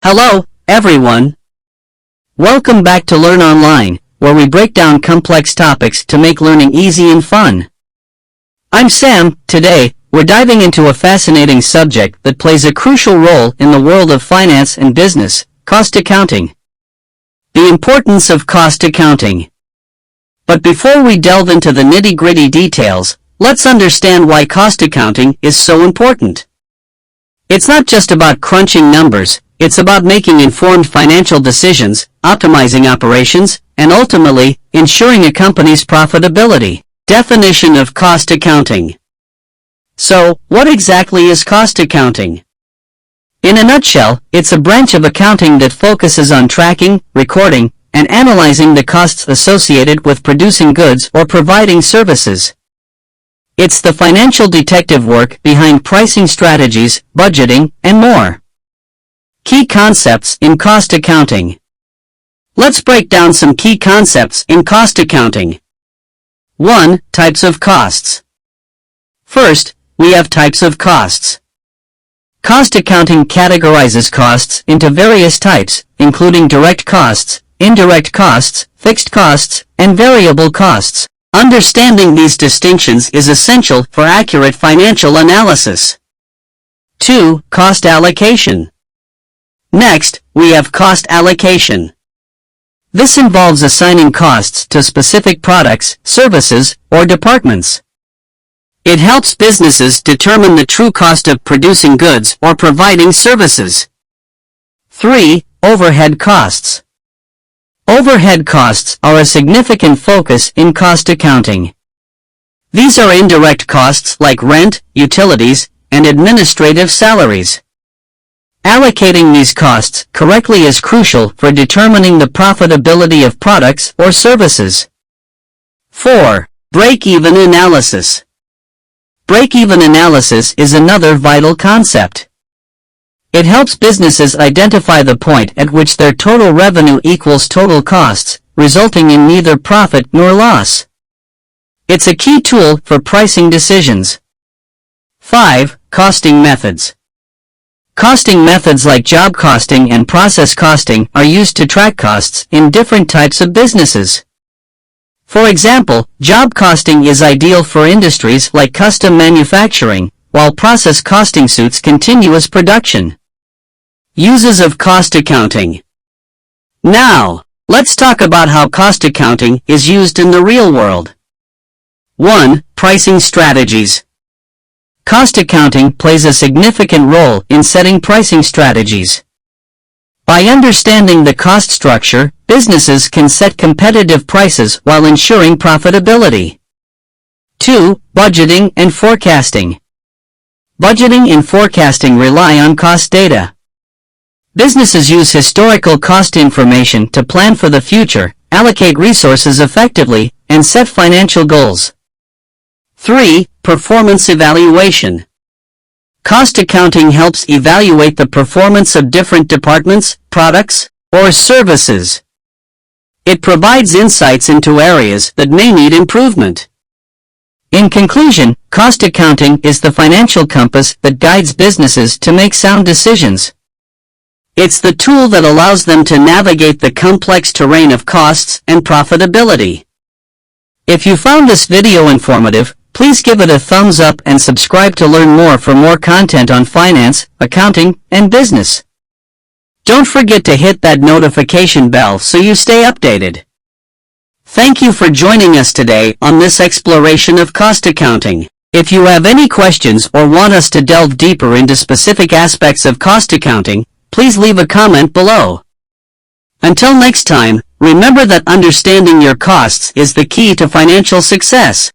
Hello, everyone. Welcome back to Learn Online, where we break down complex topics to make learning easy and fun. I'm Sam. Today, we're diving into a fascinating subject that plays a crucial role in the world of finance and business, cost accounting. The importance of cost accounting. But before we delve into the nitty-gritty details, let's understand why cost accounting is so important. It's not just about crunching numbers. It's about making informed financial decisions, optimizing operations, and ultimately, ensuring a company's profitability. Definition of cost accounting. So, what exactly is cost accounting? In a nutshell, it's a branch of accounting that focuses on tracking, recording, and analyzing the costs associated with producing goods or providing services. It's the financial detective work behind pricing strategies, budgeting, and more. Key concepts in cost accounting. Let's break down some key concepts in cost accounting. 1. Types of costs. First, we have types of costs. Cost accounting categorizes costs into various types, including direct costs, indirect costs, fixed costs, and variable costs. Understanding these distinctions is essential for accurate financial analysis. 2. Cost allocation. Next, we have cost allocation. This involves assigning costs to specific products, services, or departments. It helps businesses determine the true cost of producing goods or providing services. 3. Overhead costs. Overhead costs are a significant focus in cost accounting. These are indirect costs like rent, utilities, and administrative salaries. Allocating these costs correctly is crucial for determining the profitability of products or services. 4. Break-even analysis. Break-even analysis is another vital concept. It helps businesses identify the point at which their total revenue equals total costs, resulting in neither profit nor loss. It's a key tool for pricing decisions. 5. Costing methods. Costing methods like job costing and process costing are used to track costs in different types of businesses. For example, job costing is ideal for industries like custom manufacturing, while process costing suits continuous production. Uses of cost accounting. Now, let's talk about how cost accounting is used in the real world. 1. Pricing strategies. Cost accounting plays a significant role in setting pricing strategies. By understanding the cost structure, businesses can set competitive prices while ensuring profitability. 2. Budgeting and forecasting. Budgeting and forecasting rely on cost data. Businesses use historical cost information to plan for the future, allocate resources effectively, and set financial goals. 3. Performance evaluation. Cost accounting helps evaluate the performance of different departments, products, or services. It provides insights into areas that may need improvement. In conclusion, cost accounting is the financial compass that guides businesses to make sound decisions. It's the tool that allows them to navigate the complex terrain of costs and profitability. If you found this video informative, please give it a thumbs up and subscribe to learn more for more content on finance, accounting, and business. Don't forget to hit that notification bell so you stay updated. Thank you for joining us today on this exploration of cost accounting. If you have any questions or want us to delve deeper into specific aspects of cost accounting, please leave a comment below. Until next time, remember that understanding your costs is the key to financial success.